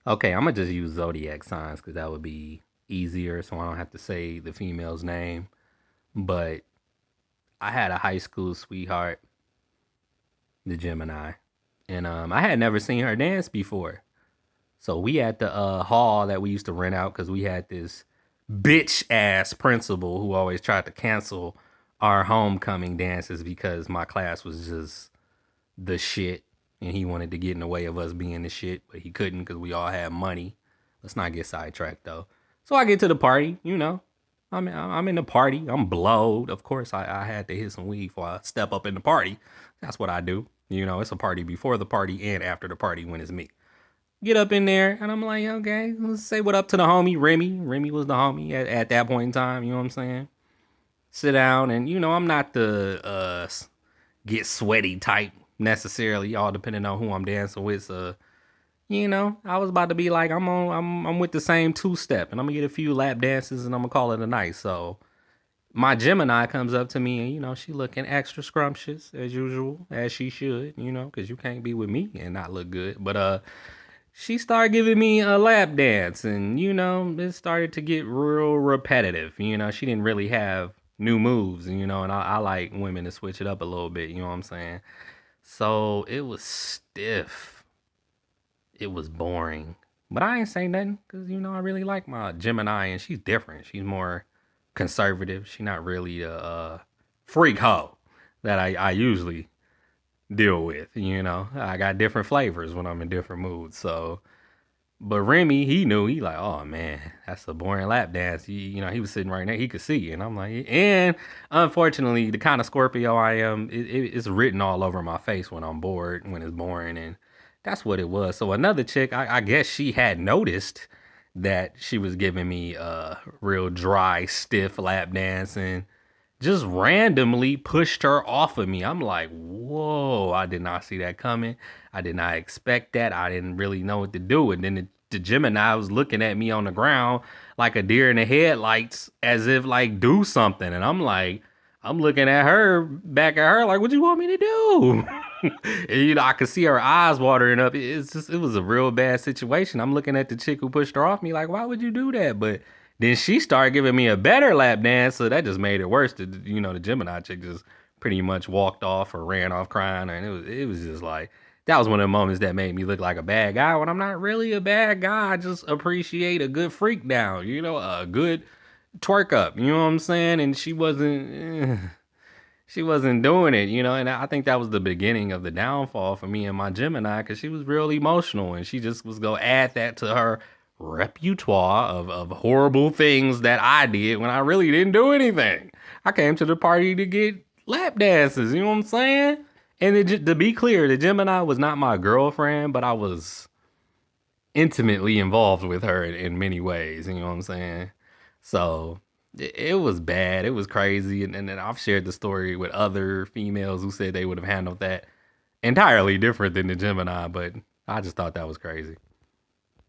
Okay, I'm gonna just use zodiac signs because that would be easier, so I don't have to say the female's name. But I had a high school sweetheart, the Gemini, and I had never seen her dance before. So we at the hall that we used to rent out because we had this bitch ass principal who always tried to cancel our homecoming dances because my class was just the shit and he wanted to get in the way of us being the shit, but he couldn't because we all had money. Let's not get sidetracked though. So I get to the party, I'm in the party. I'm blowed. Of course, I had to hit some weed before I step up in the party. That's what I do. It's a party before the party and after the party when it's me. Get up in there, and I'm like, okay, let's say what up to the homie Remy. Remy was the homie at that point in time. You know what I'm saying? Sit down, and I'm not the get sweaty type necessarily. All depending on who I'm dancing with. So I was about to be like, I'm with the same two step, and I'm gonna get a few lap dances, and I'm gonna call it a night. So my Gemini comes up to me, and she looking extra scrumptious as usual, as she should, because you can't be with me and not look good. But she started giving me a lap dance, and it started to get real repetitive. She didn't really have new moves, and I like women to switch it up a little bit. You know what I'm saying? So it was stiff. It was boring. But I ain't say nothing because I really like my Gemini, and she's different. She's more conservative. She's not really a freak hoe that I usually deal with. I got different flavors when I'm in different moods. So, but Remy, he knew. He like, oh man, that's a boring lap dance. He was sitting right there. He could see, and I'm like, and unfortunately, the kind of Scorpio I am, it's written all over my face when I'm bored, when it's boring, and that's what it was. So another chick, I guess she had noticed that she was giving me a real dry, stiff lap dance, and just randomly pushed her off of me. I'm like, whoa, I did not see that coming. I did not expect that. I didn't really know what to do. And then the Gemini was looking at me on the ground like a deer in the headlights, as if like do something. And I'm like, I'm looking at her, back at her, like, what you want me to do? And I could see her eyes watering up. It was a real bad situation. I'm looking at the chick who pushed her off me, like, why would you do that? But then she started giving me a better lap dance, so that just made it worse. The Gemini chick just pretty much walked off or ran off crying, and it was just like that was one of the moments that made me look like a bad guy when I'm not really a bad guy. I just appreciate a good freak down, a good twerk up. You know what I'm saying? And she wasn't doing it, and I think that was the beginning of the downfall for me and my Gemini because she was real emotional and she just was gonna add that to her repertoire of horrible things that I did when I really didn't do anything. I came to the party to get lap dances, you know what I'm saying? And to be clear, the Gemini was not my girlfriend, but I was intimately involved with her in many ways, you know what I'm saying? So it was bad. It was crazy. And then I've shared the story with other females who said they would have handled that entirely different than the Gemini, but I just thought that was crazy.